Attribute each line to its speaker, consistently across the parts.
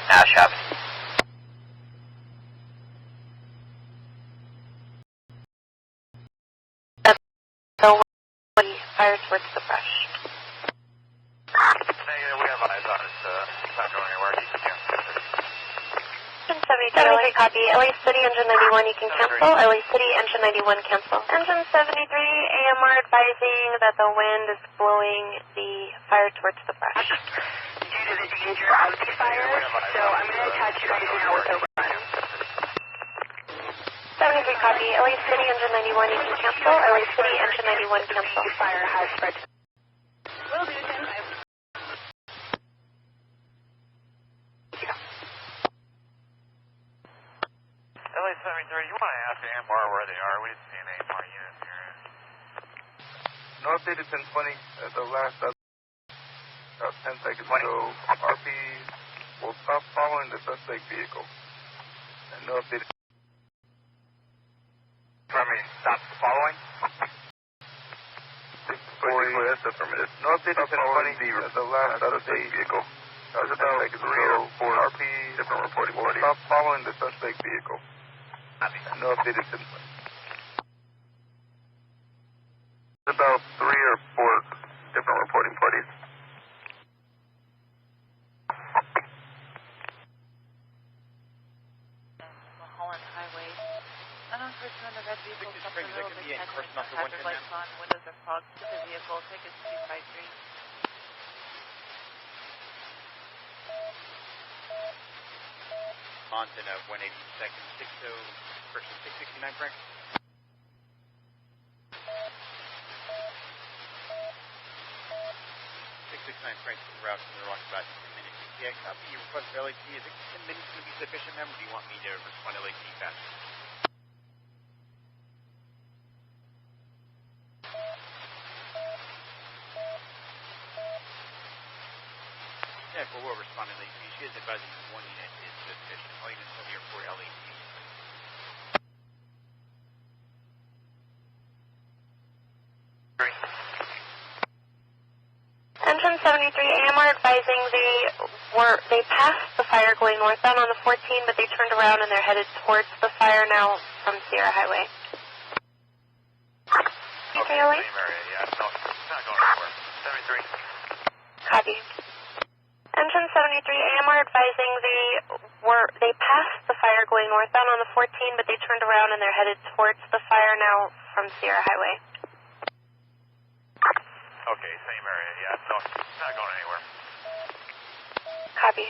Speaker 1: Ash Avenue.
Speaker 2: So when he fires towards the brush.
Speaker 1: Negative, we have eyes on it. It's not going anywhere. You can cancel.
Speaker 2: 73, LA copy. LA City, engine 91, you can cancel. LA City, engine 91, cancel. Engine 73, AMR advising that the wind is blowing the fire towards the brush.
Speaker 3: Due to the danger of the fire, so I'm going to attach you guys now with a run.
Speaker 2: 73 copy. LA City, engine 91, you can cancel. LA City, engine 91, cancel.
Speaker 3: The fire has spread. Will do, 10-5.
Speaker 1: LA 73, you want to ask the AMR where they are? We didn't see an AMR unit here.
Speaker 4: No updated 1020 at the last about 10 seconds ago. RP will stop following the suspect vehicle. And no updated.
Speaker 1: Stop following?
Speaker 4: 640, that's affirmative. No updated 1020 at the last suspect vehicle. That was about 3 or 4 RP. Different reporting. Will stop following the suspect vehicle. No updated 1020. About 3 or 4 different reporting parties.
Speaker 5: Mulholland Highway. Unknown person in the red vehicle stopped in the middle of the canyon with hazard lights on, windows are fogged to the vehicle, ticket 253.
Speaker 6: Monson at 182nd, 60, person 669, Frank. 669, Frank, route from the Roundabout, 10 minutes. Yeah, copy. Your request for LAT, is it 10 minutes going to be sufficient, ma'am, or do you want me to respond to LAT faster? Yeah, but we'll respond to LAT. She is advising one unit is sufficient. All units on the airport LAT.
Speaker 2: Engine 73, AMR advising they passed the fire going northbound on the 14, but they turned around and they're headed towards the fire now from Sierra Highway.
Speaker 1: Okay,
Speaker 2: LA?
Speaker 1: same area, yeah. No, it's not going anywhere. 73.
Speaker 2: Copy. Engine 73, AMR advising they passed the fire going northbound on the 14, but they turned around and they're headed towards the fire now from Sierra Highway.
Speaker 1: Okay, same area, yeah. No, it's not going anywhere.
Speaker 2: Copy.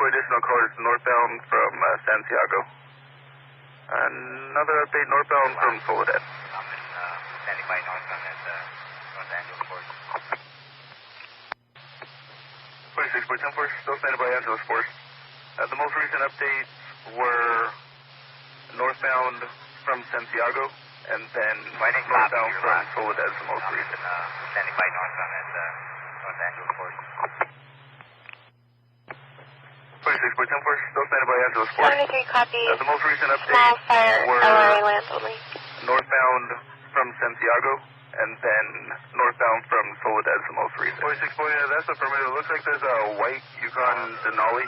Speaker 4: Additional cars northbound from Santiago. Another update northbound from Soledad.
Speaker 1: I'm in standing by northbound at Los Angeles Port.
Speaker 4: 26.10 still standing by Angeles Port. The most recent updates were northbound from Santiago and then northbound from Soledad is the most recent.
Speaker 1: Standing by northbound at Los Angeles Port.
Speaker 4: 26.10 still standing by Angeles Port.
Speaker 2: 73 copy.
Speaker 4: The most recent
Speaker 2: Small
Speaker 4: updates
Speaker 2: fire,
Speaker 4: were
Speaker 2: LRA land only.
Speaker 4: northbound from Santiago and then northbound from Soledad is the most recent. 46 boy, that's affirmative. It looks like there's a white Yukon Denali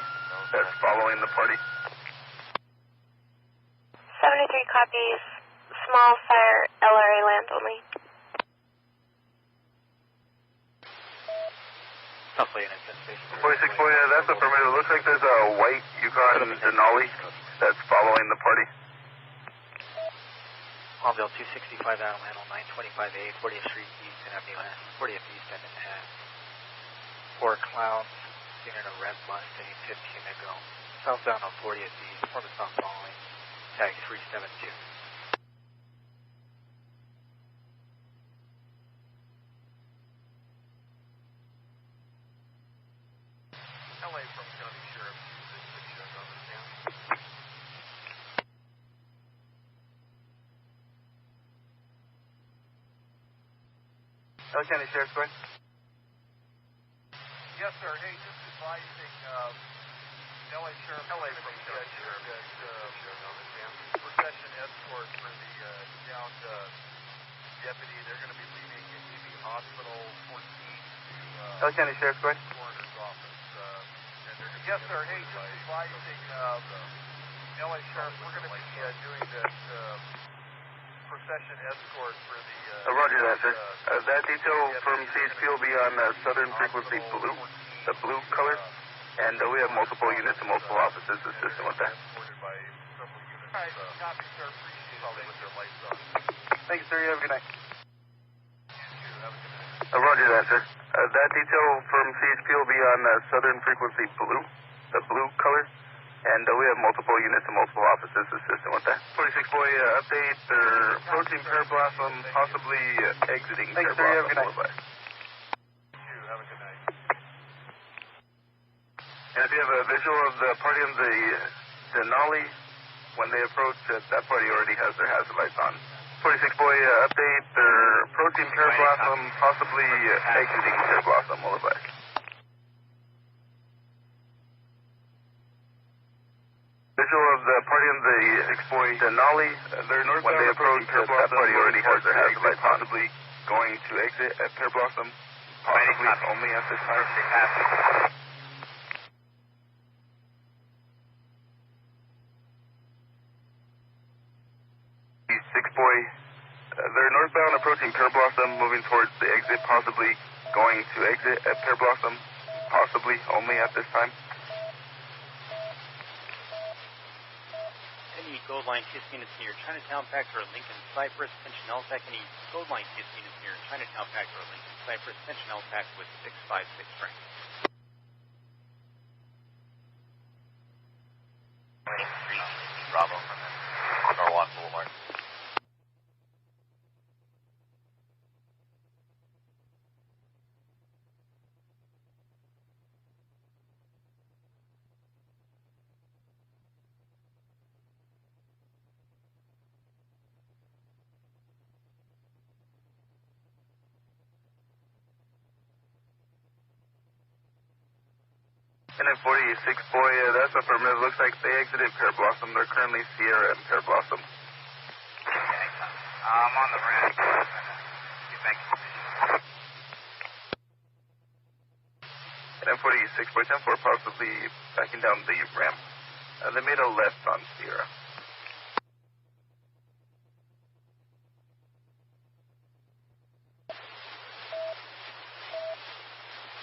Speaker 4: that's following the party.
Speaker 2: 73 copies. Small fire, LRA land only.
Speaker 6: Roughly an anticipation.
Speaker 4: 46 boy, that's affirmative. It looks like there's a white Yukon Denali that's following the party.
Speaker 6: Palmdale 265 Adam Handle 925A, 40th Street East and Avenue 40th East and 4 clouds, seen in a red Mustang 15 ago. Southbound on 40th East, for the stop following, tag 372.
Speaker 1: LA from County Sheriff,
Speaker 4: LA County Sheriff, go ahead.
Speaker 1: Yes, sir. Hey, just advising LA Sheriff, LA from County Sheriff, Procession escort for the downed deputy. They're going to be leaving EB Hospital 14 to
Speaker 4: LA County Sheriff, go ahead.
Speaker 1: Coroner's office. Yes, sir. Hey, just advising LA Sheriff, we're going to be doing this procession escort for the...
Speaker 4: Roger that, sir. That detail from CHP will be on Southern Frequency Blue, the blue color, and we have multiple units and multiple officers assisting with that.
Speaker 1: All right, copy, sir. Appreciate it. With their lights on.
Speaker 4: Thank you, sir. You have a good night.
Speaker 1: You too. Have a good night.
Speaker 4: Roger that, sir. That detail from CHP will be on Southern Frequency Blue, the blue color, and we have multiple units and multiple officers assisting with that. 46 boy, update, they're approaching Parablossom, possibly exiting Parablossom.
Speaker 1: You too. Have a good night.
Speaker 4: And if you have a visual of the party on the Denali, when they approach, that party already has their hazard lights on. 46 boy, update, they're approaching Parablossom, possibly exiting Parablossom, will advise. Visual of the party on the 6 boy Denali, they're northbound when they approach, that party already has their hazard lights on. Possibly going to exit at Parablossom, possibly only at this time. 6 boy, they're northbound approaching Parablossom, moving towards the exit, possibly going to exit at Parablossom, possibly only at this time.
Speaker 6: Any Gold Line 2 units near Chinatown Pact or Lincoln Cypress, tension LTAC. Any Gold Line 2 units near Chinatown Pact or Lincoln Cypress, tension LTAC with 656 strength.
Speaker 1: Bravo from Norwalk Boulevard.
Speaker 4: And then 46 boy, that's affirmative. Looks like they exited Parablossom. They're currently Sierra and Parablossom.
Speaker 1: Okay. I'm on the ramp. Get back to position.
Speaker 4: And then 46 boy, 10-4, possibly backing down the ramp. They made a left on Sierra.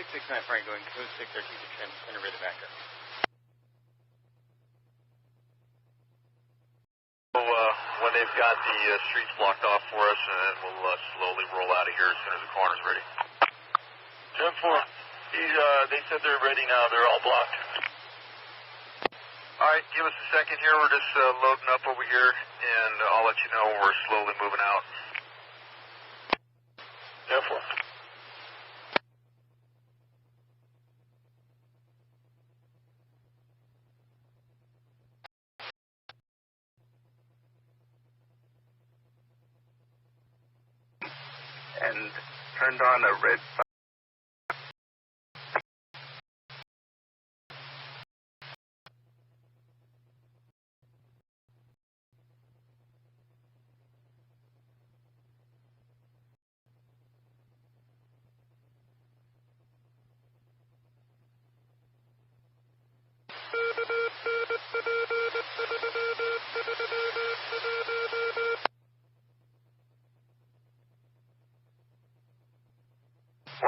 Speaker 6: 669 Frank going code 613 to trim center rear the backer.
Speaker 1: So, when they've got the streets blocked off for us, and then we'll slowly roll out of here as soon as the coroner's ready. 10-4, they said they're ready now. They're all blocked. All right, give us a second here. We're just loading up over here, and I'll let you know when we're slowly moving out. 10-4.
Speaker 4: And turned on a red sign.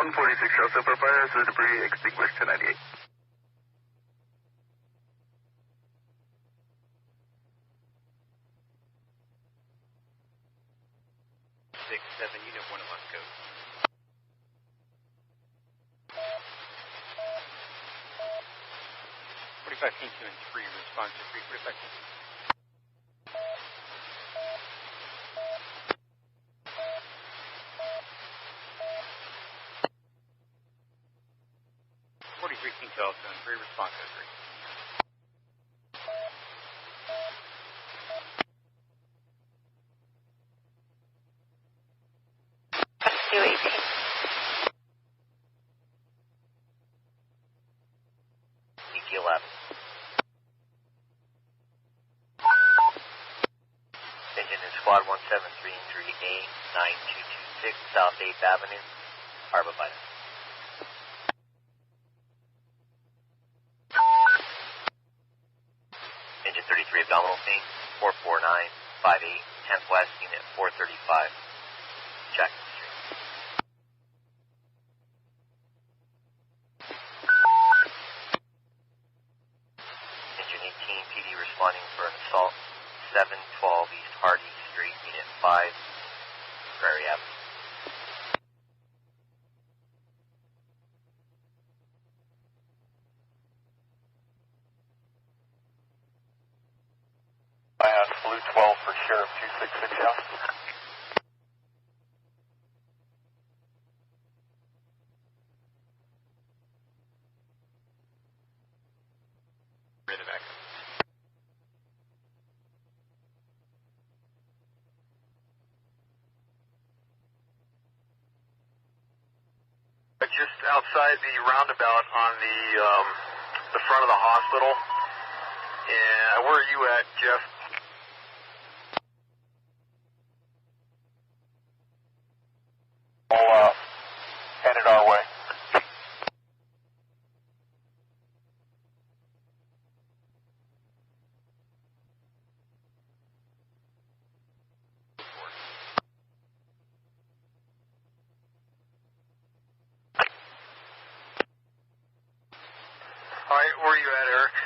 Speaker 4: 146 Charles Super Fire, so debris extinguished to 98.
Speaker 7: 6-7, Unit 1 of us, go. 45 King 2 and 3, response to 3, 45 King 2. 43 King 12, 3, response to 3.
Speaker 8: Squad 173 injury A9226 South 8th Avenue, Arborvitae. Engine 33 abdominal pain, 44958, 10th West, Unit 435. Jackson Street. Engine 18 PD responding for an assault, 712 East Hardy Street, Unit 5, Prairie Avenue.
Speaker 1: I asked Blue 12 for Sheriff 266 out.
Speaker 7: Ready to back.
Speaker 1: Just outside the roundabout on the front of the hospital. And where are you at, Jeff? All headed our way. All right, where are you at, Eric?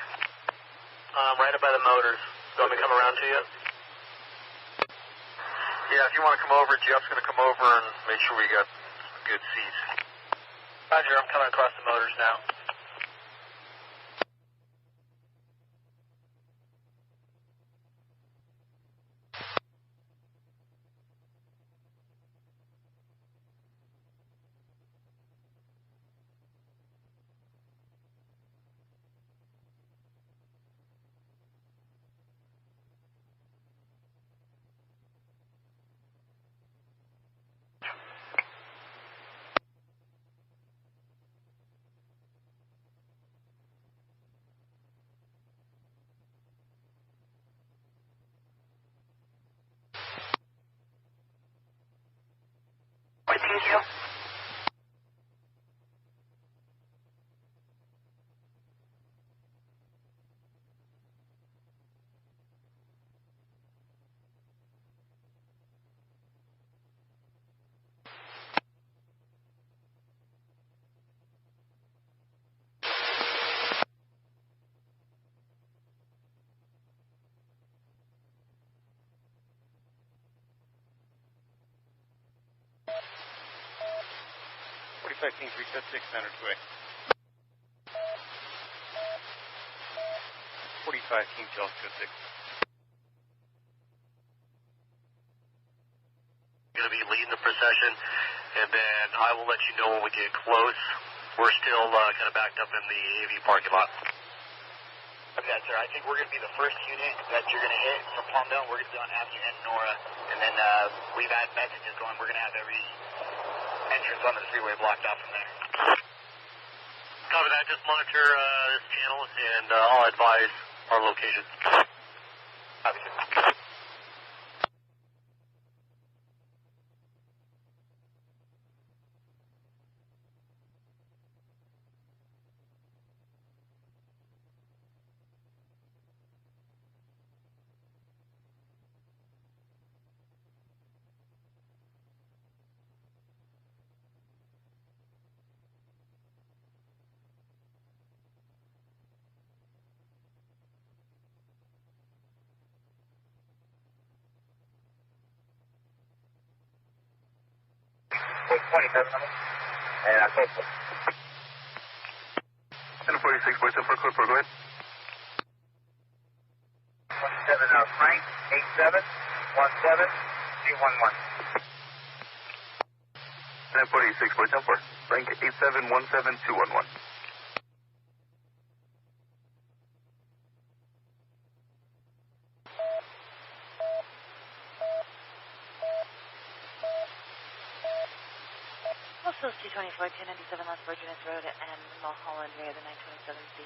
Speaker 1: Right up by the motors. Do you want me to come around to you? Yeah, if you want to come over, Jeff's going to come over and make sure we got good seats. Roger, I'm coming across the motors now. Thank you.
Speaker 7: King 376, Center 2A. 45 King 1226.
Speaker 1: Going to be leading the procession, and then I will let you know when we get close. We're still kind of backed up in the AV parking lot. Okay, sir. I think we're going to be the first unit that you're going to hit from Palmdale. We're going to be on Avenue and Nora, and then we've had messages going. We're going to have every entrance onto the freeway blocked off from there. Copy that. Just monitor this channel, and I'll advise our location. Copy, sir. And I code 4.
Speaker 4: And 46, boys, for code 4, go ahead.
Speaker 1: 27, Frank, 8717 311.
Speaker 4: And 46, boys, 4. Frank, 8717 211.
Speaker 5: Also, 224, 297 Las Virgenes Road and Mulholland via the 927C.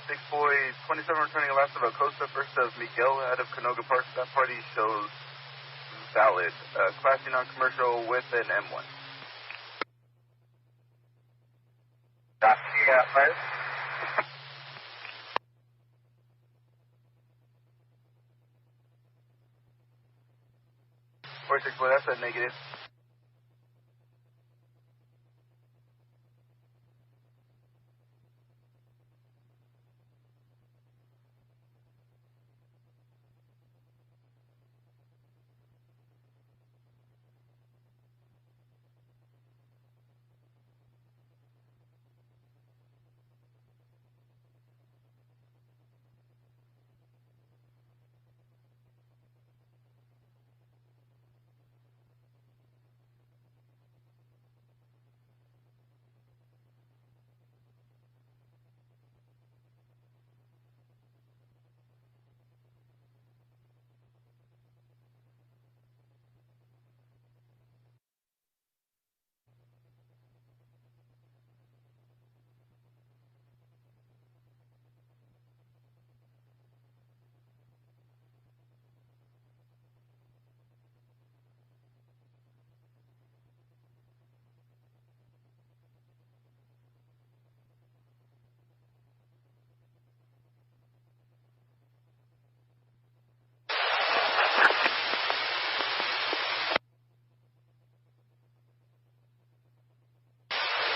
Speaker 4: Six boys, 27 returning last of Acosta, first of Miguel out of Canoga Park. That party shows valid. Classy non-commercial with an M1.
Speaker 1: Fire.
Speaker 4: 46, boy, that's a negative.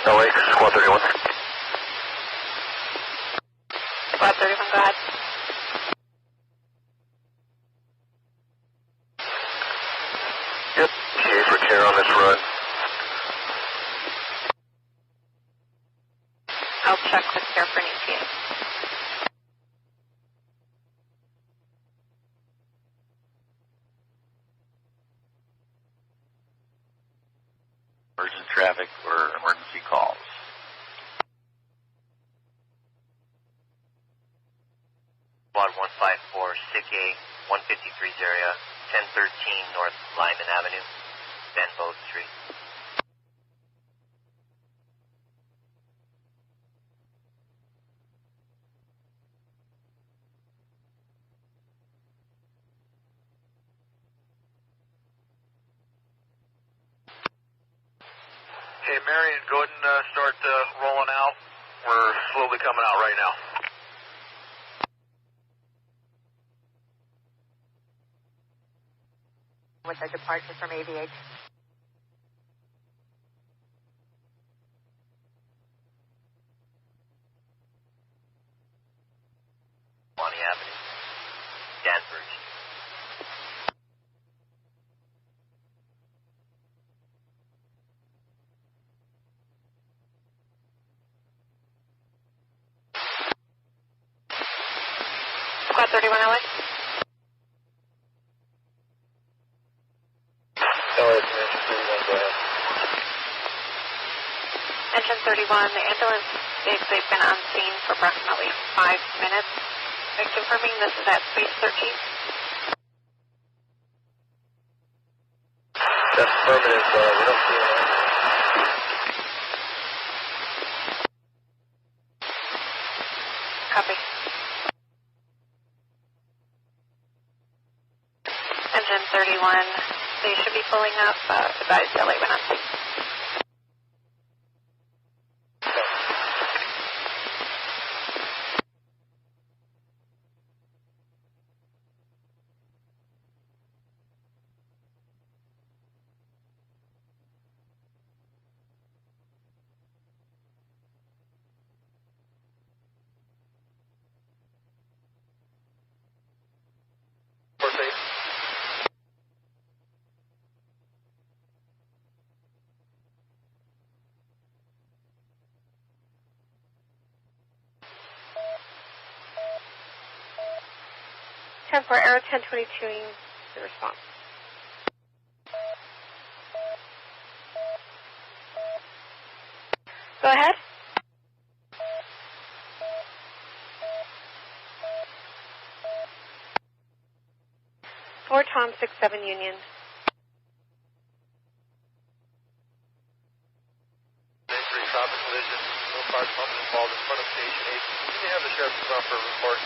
Speaker 1: LA, Squad 31.
Speaker 2: Squad 31, go ahead.
Speaker 1: Yep, TA for care on this run.
Speaker 2: I'll check with care for an ETA.
Speaker 8: Emergent traffic or emergency calls. Squad 154, SIC A, 153's area, 1013 North Lyman Avenue, Van Boat Street.
Speaker 1: Hey, Marion, go ahead and start rolling out. We're slowly coming out right now.
Speaker 3: With a departure from AVH.
Speaker 8: Bonnie Avenue, Danvers.
Speaker 2: Squad 31, LA. Engine 31, the ambulance states they've been on scene for approximately 5 minutes. They're confirming this is at space 13.
Speaker 1: That's affirmative, we don't see it.
Speaker 2: Copy. Engine 31, they should be pulling up. Advise LA went on scene. 10-4, Arrow 1022, the response. Go ahead. Fort Tom 67 Union.
Speaker 1: Traffic collision. No cars involved in front of Station 8. You may have the sheriff's car for a report.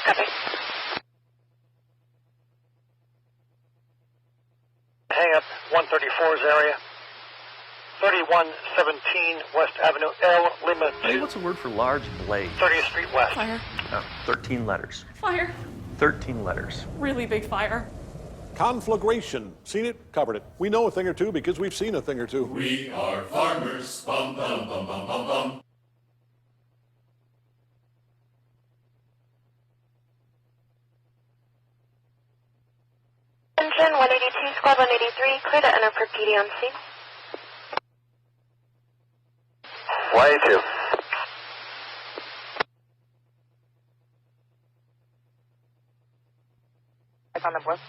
Speaker 2: Copy.
Speaker 1: Hang up 134's area. 3117 West Avenue L, Lima 2.
Speaker 9: Hey, what's the word for large blade?
Speaker 1: 30th Street West.
Speaker 10: Fire.
Speaker 9: Oh, 13 letters.
Speaker 10: Fire.
Speaker 9: 13 letters.
Speaker 10: Really big fire.
Speaker 11: Conflagration. Seen it, covered it. We know a thing or two because we've seen a thing or two.
Speaker 12: We are farmers. Bum, bum, bum, bum, bum, bum.
Speaker 2: Engine 182, Squad 183, clear to enter for PD on scene.
Speaker 1: 182.
Speaker 3: It's on the board.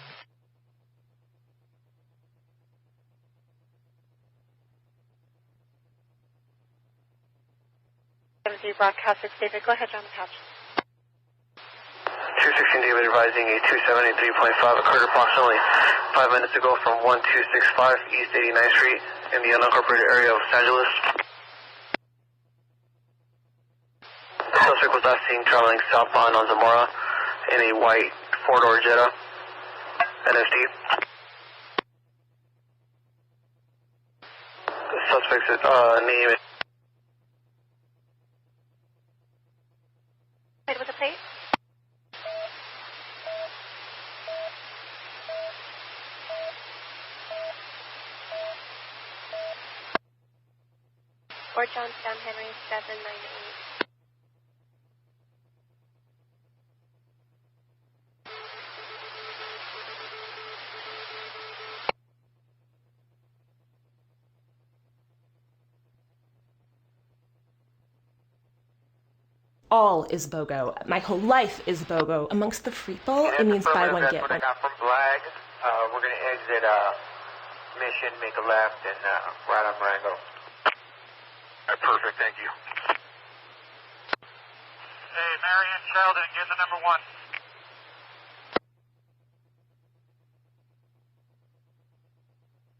Speaker 2: Broadcast 6 David, go ahead, John Patch.
Speaker 1: 216 David advising a 273.5 occurred approximately 5 minutes ago from 1265 East 89th Street in the unincorporated area of Los Angeles. The suspect was last seen traveling southbound on Zamora in a white four-door Jetta NSD. The suspect's name is...
Speaker 2: With the plate. Fort Johnstown, Henry 798.
Speaker 13: All is BOGO. My whole life is BOGO. Amongst the freeple, it means buy one, get one.
Speaker 1: From Flag, we're going to exit Mission, make a left, and right on Marengo. Perfect, thank you. Hey, Marion Sheldon, get the number 1.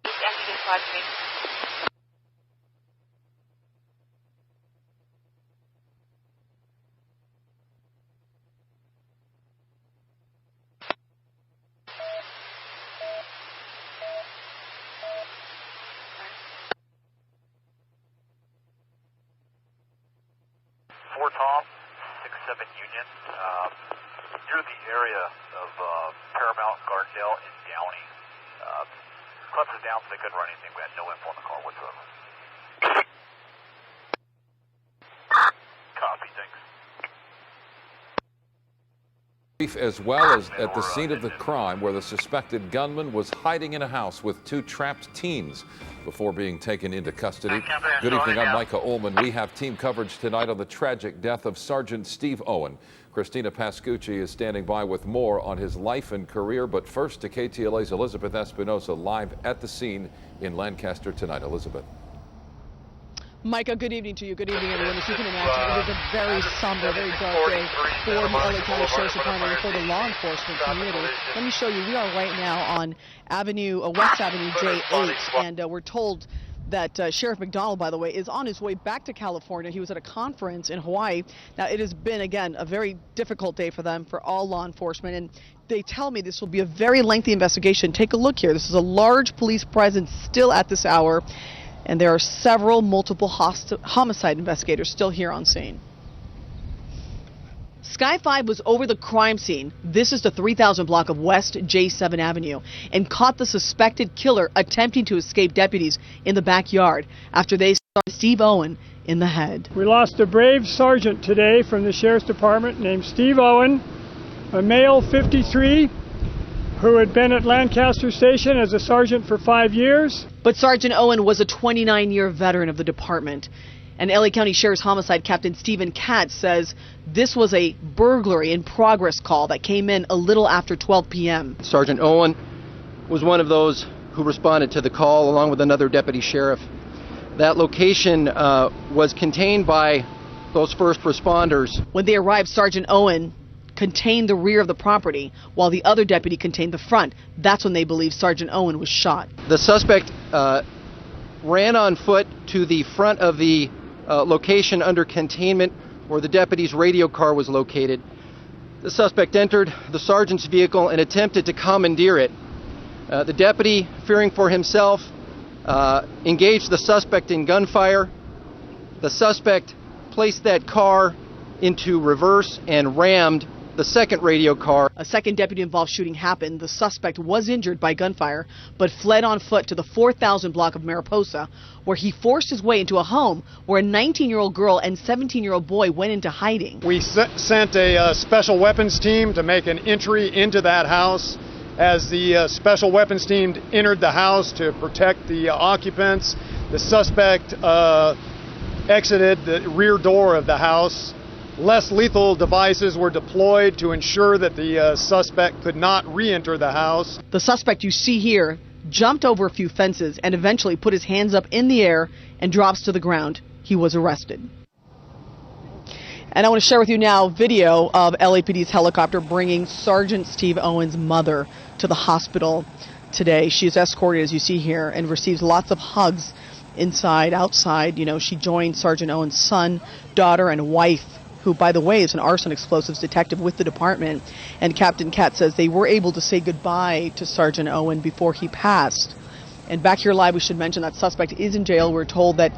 Speaker 5: Actually, squad to me.
Speaker 1: Fort Tom, 67 Union. Near the area of Paramount, Gardendale, and Downey. Clubs are down, so they couldn't run anything. We had no info on the car whatsoever. Copy, thanks.
Speaker 14: As well as at the scene of the crime where the suspected gunman was hiding in a house with 2 trapped teens before being taken into custody. Good evening, I'm Micah Ullman. We have team coverage tonight on the tragic death of Sergeant Steve Owen. Christina Pascucci is standing by with more on his life and career, but first to KTLA's Elizabeth Espinosa live at the scene in Lancaster tonight. Elizabeth.
Speaker 10: Micah, good evening to you. Good evening, everyone. As you can imagine, it is a very somber, very dark day for the LA County Sheriff's Department and for the law enforcement community. Let me show you. We are right now on West Avenue J8, and we're told that Sheriff McDonald, by the way, is on his way back to California. He was at a conference in Hawaii. Now, it has been, again, a very difficult day for them, for all law enforcement, and they tell me this will be a very lengthy investigation. Take a look here. This is a large police presence still at this hour. And there are several multiple homicide investigators still here on scene. Sky 5 was over the crime scene. This is the 3000 block of West J7 Avenue and caught the suspected killer attempting to escape deputies in the backyard after they saw Steve Owen in the head.
Speaker 15: We lost a brave sergeant today from the Sheriff's Department named Steve Owen, a male 53 who had been at Lancaster Station as a sergeant for 5 years.
Speaker 10: But Sergeant Owen was a 29-year veteran of the department. And LA County Sheriff's Homicide Captain Stephen Katz says this was a burglary in progress call that came in a little after 12 p.m.
Speaker 16: Sergeant Owen was one of those who responded to the call along with another deputy sheriff. That location was contained by those first responders.
Speaker 10: When they arrived, Sergeant Owen contained the rear of the property while the other deputy contained the front. That's when they believe Sergeant Owen was shot.
Speaker 16: The suspect ran on foot to the front of the location under containment where the deputy's radio car was located. The suspect entered the sergeant's vehicle and attempted to commandeer it. The deputy, fearing for himself, engaged the suspect in gunfire. The suspect placed that car into reverse and rammed the second radio car.
Speaker 10: A second deputy-involved shooting happened. The suspect was injured by gunfire, but fled on foot to the 4000 block of Mariposa, where he forced his way into a home where a 19-year-old girl and 17-year-old boy went into hiding.
Speaker 17: We sent a special weapons team to make an entry into that house. As the special weapons team entered the house to protect the occupants, the suspect exited the rear door of the house. Less lethal devices were deployed to ensure that the suspect could not re-enter the house.
Speaker 10: The suspect you see here jumped over a few fences and eventually put his hands up in the air and drops to the ground. He was arrested. And I want to share with you now video of LAPD's helicopter bringing Sergeant Steve Owen's mother to the hospital today. She is escorted, as you see here, and receives lots of hugs inside, outside. You know, she joined Sergeant Owen's son, daughter, and wife, who, by the way, is an arson explosives detective with the department. And Captain Katz says they were able to say goodbye to Sergeant Owen before he passed. And back here live, we should mention that suspect is in jail. We're told that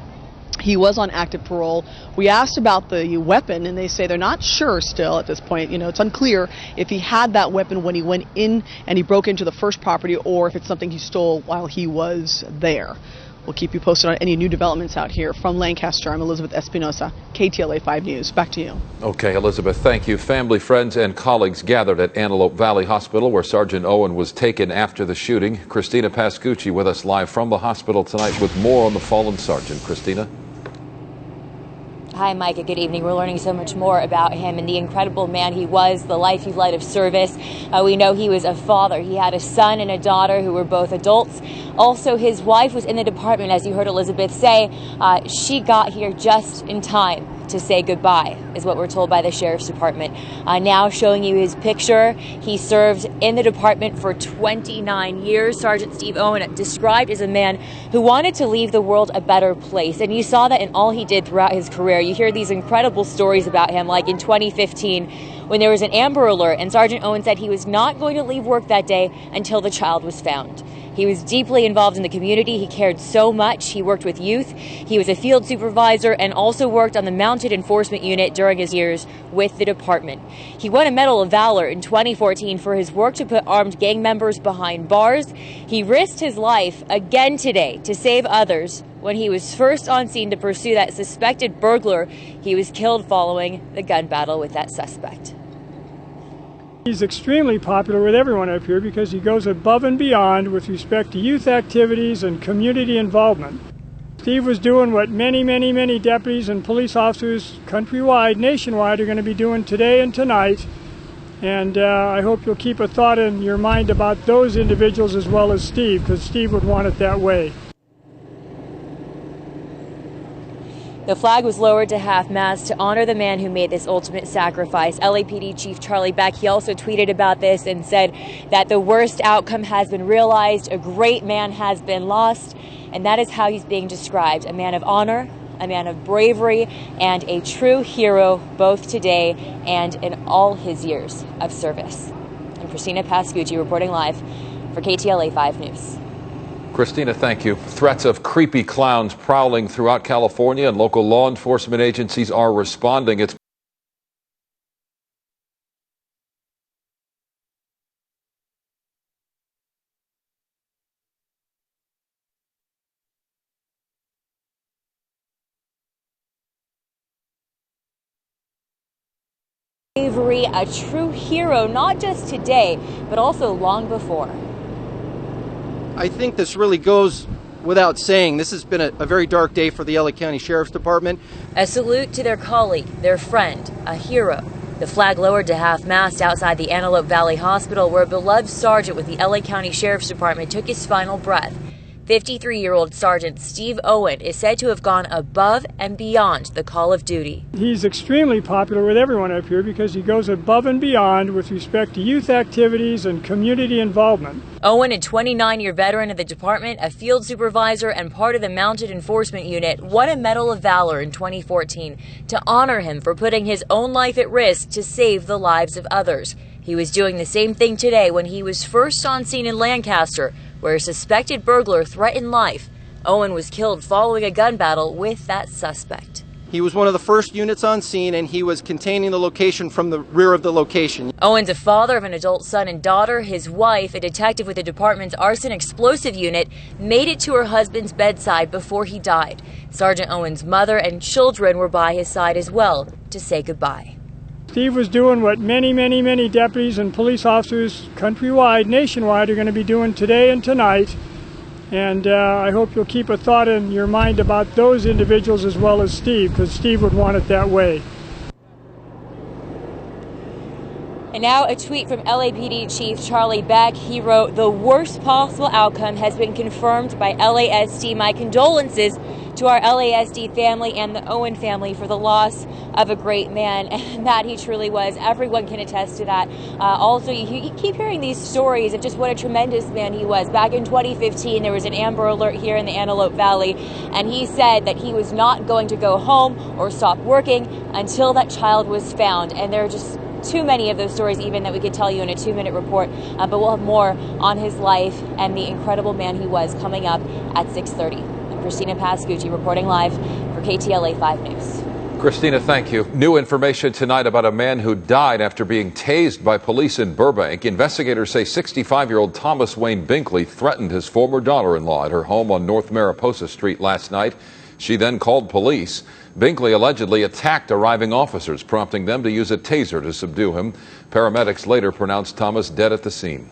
Speaker 10: he was on active parole. We asked about the weapon, and they say they're not sure still at this point. You know, it's unclear if he had that weapon when he went in and he broke into the first property, or if it's something he stole while he was there. We'll keep you posted on any new developments out here. From Lancaster, I'm Elizabeth Espinosa, KTLA 5 News. Back to you.
Speaker 14: Okay, Elizabeth, thank you. Family, friends, and colleagues gathered at Antelope Valley Hospital, where Sergeant Owen was taken after the shooting. Christina Pascucci with us live from the hospital tonight with more on the fallen sergeant. Christina?
Speaker 18: Hi, Micah. Good evening. We're learning so much more about him and the incredible man he was, the life he led of service. We know he was a father. He had a son and a daughter who were both adults. Also, his wife was in the department, as you heard Elizabeth say. She got here just in time to say goodbye, is what we're told by the Sheriff's Department. Now showing you his picture. He served in the department for 29 years. Sergeant Steve Owen, described as a man who wanted to leave the world a better place. And you saw that in all he did throughout his career. You hear these incredible stories about him, like in 2015, when there was an Amber Alert, and Sergeant Owen said he was not going to leave work that day until the child was found. He was deeply involved in the community. He cared so much. He worked with youth. He was a field supervisor and also worked on the Mounted Enforcement Unit during his years with the department. He won a Medal of Valor in 2014 for his work to put armed gang members behind bars. He risked his life again today to save others. When he was first on scene to pursue that suspected burglar, he was killed following the gun battle with that suspect.
Speaker 15: He's extremely popular with everyone up here because he goes above and beyond with respect to youth activities and community involvement. Steve was doing what many, many, many deputies and police officers countrywide, nationwide, are going to be doing today and tonight. And I hope you'll keep a thought in your mind about those individuals as well as Steve, because Steve would want it that way.
Speaker 18: The flag was lowered to half-mast to honor the man who made this ultimate sacrifice. LAPD Chief Charlie Beck, he also tweeted about this and said that the worst outcome has been realized, a great man has been lost, and that is how he's being described, a man of honor, a man of bravery, and a true hero, both today and in all his years of service. I'm Christina Pascucci reporting live for KTLA 5 News.
Speaker 14: Christina, thank you. Threats of creepy clowns prowling throughout California, and local law enforcement agencies are responding. It's
Speaker 18: Bravery, a true hero, not just today, but also long before.
Speaker 16: I think this really goes without saying, this has been a very dark day for the LA County Sheriff's Department.
Speaker 18: A salute to their colleague, their friend, a hero. The flag lowered to half-mast outside the Antelope Valley Hospital, where a beloved sergeant with the LA County Sheriff's Department took his final breath. 53-year-old Sergeant Steve Owen is said to have gone above and beyond the call of duty.
Speaker 15: He's extremely popular with everyone up here because he goes above and beyond with respect to youth activities and community involvement.
Speaker 18: Owen, a 29-year veteran of the department, a field supervisor and part of the Mounted Enforcement Unit, won a Medal of Valor in 2014 to honor him for putting his own life at risk to save the lives of others. He was doing the same thing today when he was first on scene in Lancaster, where a suspected burglar threatened life. Owen was killed following a gun battle with that suspect.
Speaker 16: He was one of the first units on scene, and he was containing the location from the rear of the location.
Speaker 18: Owen's a father of an adult son and daughter. His wife, a detective with the department's arson explosive unit, made it to her husband's bedside before he died. Sergeant Owen's mother and children were by his side as well to say goodbye.
Speaker 15: Steve was doing what many, many, many deputies and police officers countrywide, nationwide, are going to be doing today and tonight. And I hope you'll keep a thought in your mind about those individuals as well as Steve, because Steve would want it that way.
Speaker 18: And now a tweet from LAPD Chief Charlie Beck. He wrote, "The worst possible outcome has been confirmed by LASD. My condolences to our LASD family and the Owen family for the loss of a great man." And that he truly was. Everyone can attest to that. Also, you keep hearing these stories of just what a tremendous man he was. Back in 2015, there was an Amber Alert here in the Antelope Valley, and he said that he was not going to go home or stop working until that child was found. And there are just too many of those stories even that we could tell you in a 2-minute report, but we'll have more on his life and the incredible man he was coming up at 6:30. I'm Christina Pascucci reporting live for KTLA 5 News.
Speaker 14: Christina, thank you. New information tonight about a man who died after being tased by police in Burbank. Investigators say 65-year-old Thomas Wayne Binkley threatened his former daughter-in-law at her home on North Mariposa Street last night. She then called police. Binkley allegedly attacked arriving officers, prompting them to use a taser to subdue him. Paramedics later pronounced Thomas dead at the scene.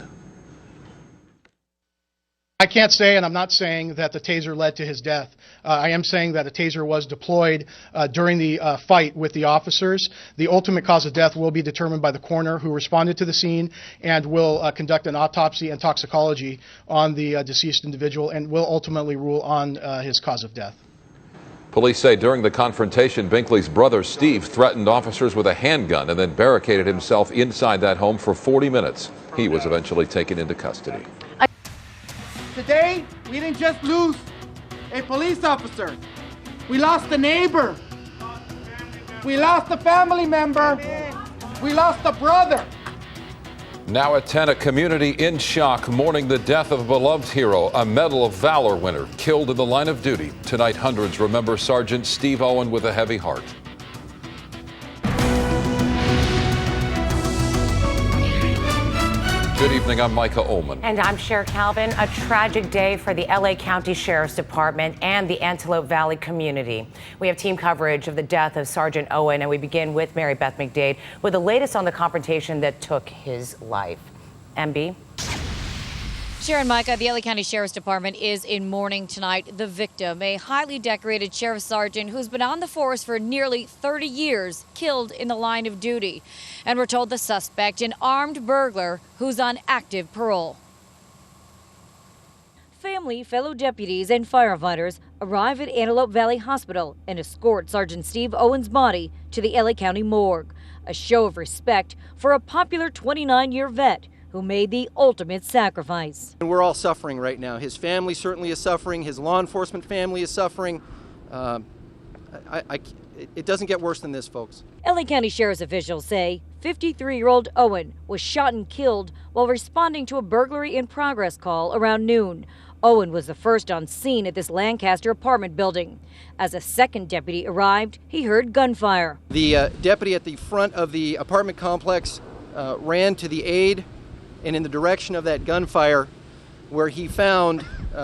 Speaker 19: I can't say, and I'm not saying, that the taser led to his death. I am saying that a taser was deployed during the fight with the officers. The ultimate cause of death will be determined by the coroner, who responded to the scene and will conduct an autopsy and toxicology on the deceased individual and will ultimately rule on his cause of death.
Speaker 14: Police say during the confrontation, Binkley's brother Steve threatened officers with a handgun and then barricaded himself inside that home for 40 minutes. He was eventually taken into custody.
Speaker 20: Today, we didn't just lose a police officer. We lost a neighbor. We lost a family member. We lost a brother.
Speaker 14: Now at 10, a community in shock mourning the death of a beloved hero, a Medal of Valor winner, killed in the line of duty. Tonight, hundreds remember Sergeant Steve Owen with a heavy heart. Good evening, I'm Micah Ullman.
Speaker 21: And I'm Cher Calvin. A tragic day for the LA County Sheriff's Department and the Antelope Valley community. We have team coverage of the death of Sergeant Owen, and we begin with Mary Beth McDade with the latest on the confrontation that took his life. MB?
Speaker 22: Sharon, Micah, the LA County Sheriff's Department is in mourning tonight. The victim, a highly decorated sheriff sergeant who's been on the force for nearly 30 years, killed in the line of duty. And we're told the suspect, an armed burglar who's on active parole. Family, fellow deputies, and firefighters arrive at Antelope Valley Hospital and escort Sergeant Steve Owen's body to the LA County morgue. A show of respect for a popular 29-year vet who made the ultimate sacrifice.
Speaker 16: And we're all suffering right now. His family certainly is suffering. His law enforcement family is suffering. It doesn't get worse than this, folks.
Speaker 22: LA County Sheriff's officials say 53-year-old Owen was shot and killed while responding to a burglary in progress call around noon. Owen was the first on scene at this Lancaster apartment building. As a second deputy arrived, he heard gunfire.
Speaker 16: The deputy at the front of the apartment complex ran to the aid and in the direction of that gunfire, where he found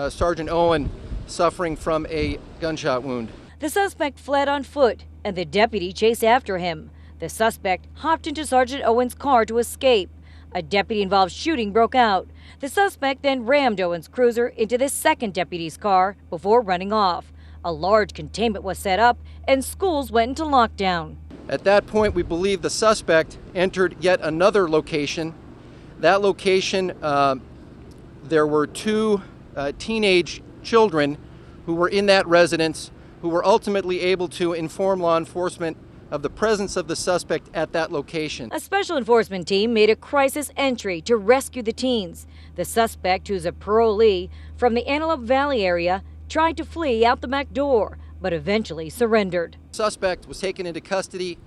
Speaker 16: Sergeant Owen suffering from a gunshot wound.
Speaker 22: The suspect fled on foot, and the deputy chased after him. The suspect hopped into Sergeant Owen's car to escape. A deputy-involved shooting broke out. The suspect then rammed Owen's cruiser into the second deputy's car before running off. A large containment was set up and schools went into lockdown.
Speaker 16: At that point, we believe the suspect entered yet another location. That location, there were two teenage children who were in that residence who were ultimately able to inform law enforcement of the presence of the suspect at that location.
Speaker 22: A special enforcement team made a crisis entry to rescue the teens. The suspect, who's a parolee from the Antelope Valley area, tried to flee out the back door, but eventually surrendered.
Speaker 16: The suspect was taken into custody.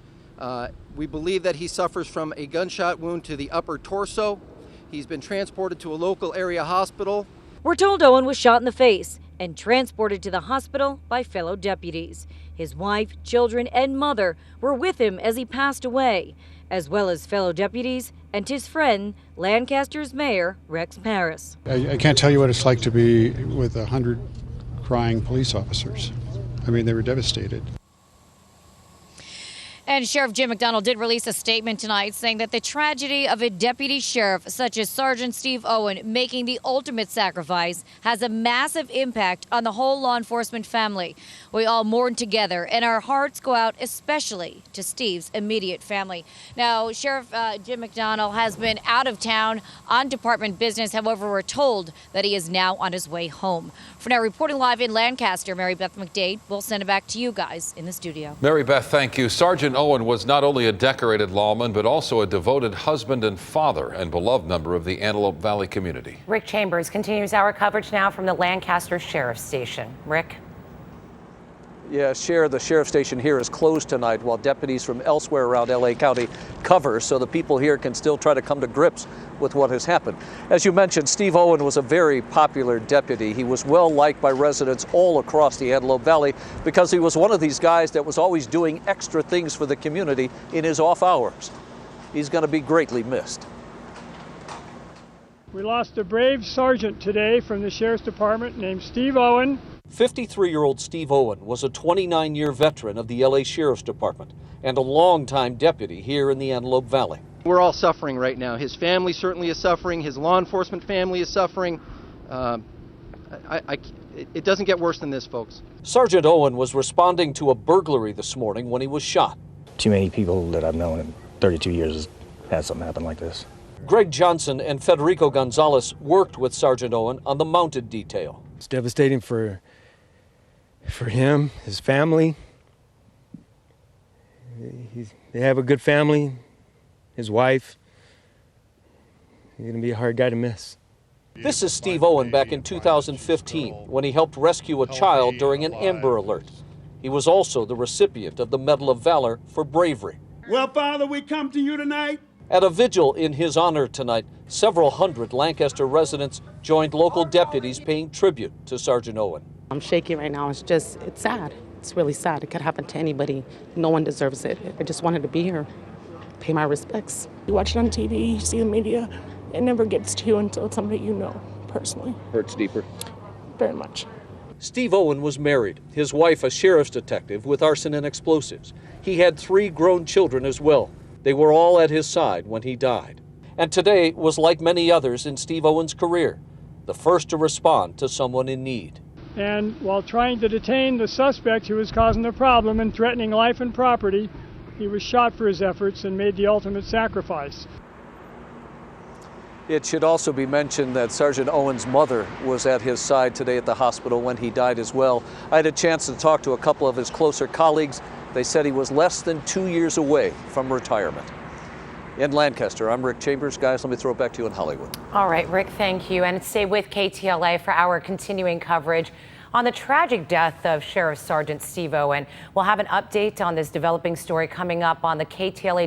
Speaker 16: We believe that he suffers from a gunshot wound to the upper torso. He's been transported to a local area hospital.
Speaker 22: We're told Owen was shot in the face and transported to the hospital by fellow deputies. His wife, children, and mother were with him as he passed away, as well as fellow deputies and his friend, Lancaster's Mayor Rex Parris.
Speaker 6: I can't tell you what it's like to be with 100 crying police officers. I mean, they were devastated.
Speaker 22: And Sheriff Jim McDonald did release a statement tonight saying that the tragedy of a deputy sheriff such as Sergeant Steve Owen making the ultimate sacrifice has a massive impact on the whole law enforcement family. We all mourn together, and our hearts go out especially to Steve's immediate family. Now, Sheriff Jim McDonald has been out of town on department business. However, we're told that he is now on his way home. For now, reporting live in Lancaster, Mary Beth McDade, we'll send it back to you guys in the studio.
Speaker 14: Mary Beth, thank you. Sergeant Owen was not only a decorated lawman, but also a devoted husband and father and beloved member of the Antelope Valley community.
Speaker 21: Rick Chambers continues our coverage now from the Lancaster Sheriff's Station. Rick?
Speaker 9: Yeah, the sheriff's station here is closed tonight while deputies from elsewhere around LA County cover, so the people here can still try to come to grips with what has happened. As you mentioned, Steve Owen was a very popular deputy. He was well liked by residents all across the Antelope Valley because he was one of these guys that was always doing extra things for the community in his off hours. He's going to be greatly missed.
Speaker 15: We lost a brave sergeant today from the Sheriff's Department named Steve Owen.
Speaker 9: 53-year-old Steve Owen was a 29-year veteran of the LA Sheriff's Department and a longtime deputy here in the Antelope Valley.
Speaker 16: We're all suffering right now. His family certainly is suffering. His law enforcement family is suffering. It doesn't get worse than this, folks.
Speaker 9: Sergeant Owen was responding to a burglary this morning when he was shot.
Speaker 7: Too many people that I've known in 32 years had something happen like this.
Speaker 9: Greg Johnson and Federico Gonzalez worked with Sergeant Owen on the mounted detail.
Speaker 23: It's devastating for him, his family. They have a good family, his wife. He's going to be a hard guy to miss.
Speaker 9: This is Steve Owen back in 2015 when he helped rescue a child during an Amber Alert. He was also the recipient of the Medal of Valor for bravery.
Speaker 24: Well, Father, we come to you tonight.
Speaker 9: At a vigil in his honor tonight, several hundred Lancaster residents joined local deputies paying tribute to Sergeant Owen.
Speaker 25: I'm shaking right now. It's sad. It's really sad. It could happen to anybody. No one deserves it. I just wanted to be here, pay my respects.
Speaker 26: You watch it on TV, you see the media, it never gets to you until it's somebody you know personally.
Speaker 9: Hurts deeper?
Speaker 26: Very much.
Speaker 9: Steve Owen was married, his wife a sheriff's detective with arson and explosives. He had 3 grown children as well. They were all at his side when he died. And today was like many others in Steve Owen's career, the first to respond to someone in need.
Speaker 15: And while trying to detain the suspect who was causing the problem and threatening life and property, he was shot for his efforts and made the ultimate sacrifice.
Speaker 9: It should also be mentioned that Sergeant Owen's mother was at his side today at the hospital when he died as well. I had a chance to talk to a couple of his closer colleagues. They said he was less than 2 years away from retirement. In Lancaster, I'm Rick Chambers. Guys, let me throw it back to you in Hollywood.
Speaker 21: All right, Rick, thank you. And stay with KTLA for our continuing coverage on the tragic death of Sheriff Sergeant Steve Owen. We'll have an update on this developing story coming up on the KTLA